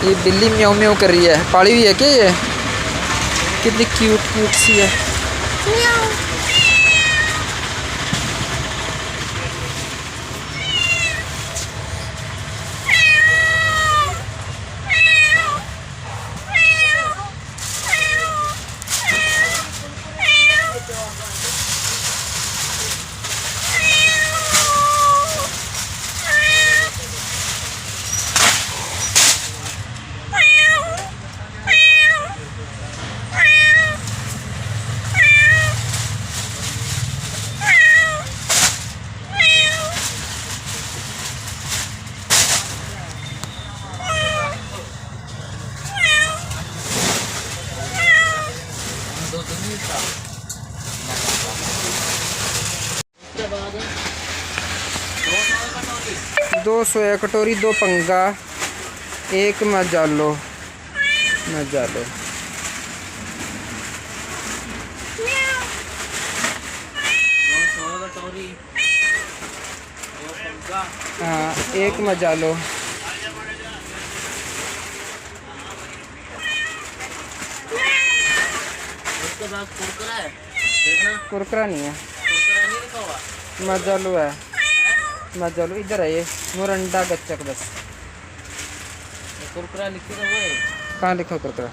ये बिल्ली म्याऊं म्याऊं कर रही है। पाली हुई है क्या ये? कितनी क्यूट क्यूट सी है। दो 200 है कटोरी, 2 पंगा, 1 मजालो। मजालो हाँ, 1 मजालो। कुरकुरा नहीं है, मजालो है। मजालो इधर है, ये मोरंडा गच्चक बस। कुरकुरा लिखी तो वो कहाँ लिखा कुरकुरा?